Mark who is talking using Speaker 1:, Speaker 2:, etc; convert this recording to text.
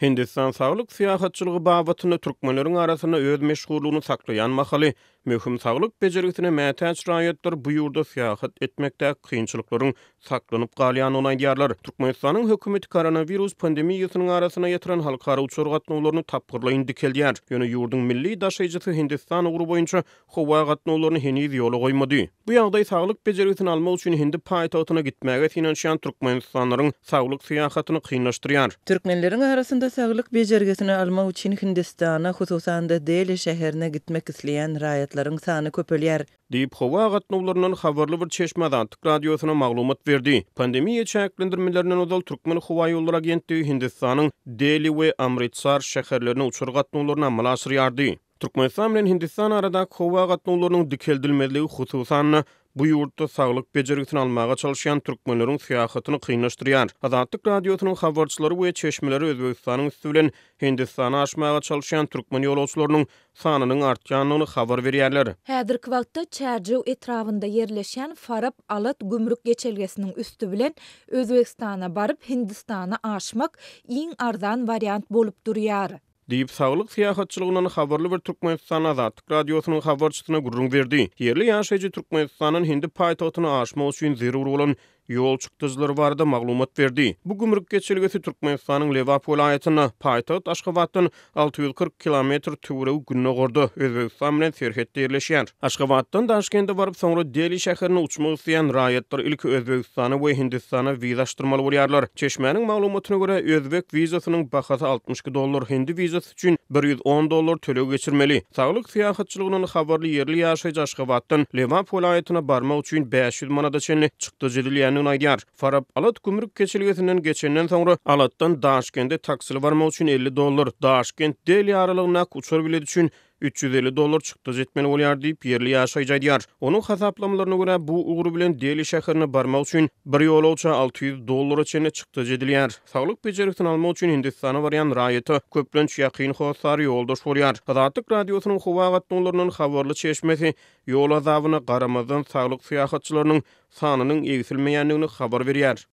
Speaker 1: Hindistan saglyk syýahatçylygy babatyny türkmenleriň arasyna öz meşgullygyny saklaýan mahaly möhüm saglyk bejerigisine mätäç raýatlar bu ýurda syýahat etmekde kynçylyklaryň saklanyp galýanyny aýdýarlar. Türkmenistanyň hökümeti koronavirus pandemiýasynyň arasyna ýetiren halkara uçur gatnawlaryny tapgyrlaýyn dikelýär. Ýöne ýurdun milli daşaýjysy Hindistan ugury boýunça howa gatnawlaryny heniz ýola goýmady. Bu ýagdaý saglyk bejerigisini almak üçin Hindi paýtagtyna gitmäge finansiýan türkmenistanlaryň saglyk syýahatyny kynlaşdyrýar.
Speaker 2: Türkmenleriň arasynda saglyk bejergisini almak üçin Hindistana, hususan da Delhi şäherine gitmek isleýän raýatlaryň sany köpelýär.
Speaker 1: Diýip howa gatnawlarynyň habarly bir çeşmeden radiosyna maglumat berdi. Pandemiýa çäklendirmelerinden ozal türkmen howa ýolları agentligi Hindistanyň Delhi we Amritsar şäherlerine uçur gatnawlaryny amala aşyrýardy. Türkmenistan bilen Hindistan arada howa gatnawlarynyň dikeldilmezligi hususan bu ýurtda saglyk bejerigisini almaga çalışýan türkmenleriň syýahatyny kynlaşdyrýar. Azatlyk radiosynyň habarçylary we çeşmeleri Özbegistanyň üstü bilen Hindistana aşmaga çalışýan türkmen ýolagçylarynyň sanynyň artýanyny habar berýärler.
Speaker 3: Häzirki wagtda Çärjew etrawynda yerleşen Farab Alat gümrük geçelgesiniň üstü bilen Özbegistana baryp Hindistana aşmak iň arzan variant bolup durýar.
Speaker 1: Diýip saglyk syýahatçylygynyň habarly bir Türkmenistan Azatlyk radiosynyň habarçysyna gurrun berdi. Yerli ýaşaýjy Türkmenistanyň Hindi paýtagtyna aşmak üçin zerur bolan ýol çykdyjlary barada maglumat berdi. Bu gümrük geçelgesi Türkmenistanyň Lewap welaýatyna paýtagat Aşgabatdan 640 kilometr töwereg günne gordy. Özbegistan bilen serhetde ýerleşýär. Aşgabatdan Daşkentde baryp soňra Delhi şäherine uçmak isleýän raýatlar ilki Özbegistana we Hindistana wizaşdyrmaly bolýarlar. Çeşmenin maglumatyna görä Özbek wizasynyň bahasy $62, Hindi wizasy üçin $110 tölew geçirmeli. Saglyk syýahatçylygynyň habarly yerli ýaşaýjy Aşgabatdan Lewap welaýatyna barmak üçin 500 manada çenli çykdy edilýän aýdýar. Farab Alat gümrük geçelgesinden geçenden soňra Alatdan Daşkentde taksili barmak üçin $50, Daşkent Delhi aralygyna uçur bilet üçin $350 çykdy jetmeli bolýar diýip yerli ýaşaýjy aýdýar. Onuň hasaplamalarına görä bu ugry bilen Delhi şäherine barmak üçin bir ýolagça $600 çenli çykdy edilýär. Saglyk bejerigisini almak üçin Hindistana barýan raýaty köplenç ýakyn howsary ýoldaş bolýar. Azatlyk radiosynyň howa gatnawlarynyň habarly çeşmesi ýol azabyna garamadan saglyk syýahatçylarynyň sanynyň egsilmeýändigini habar berýär.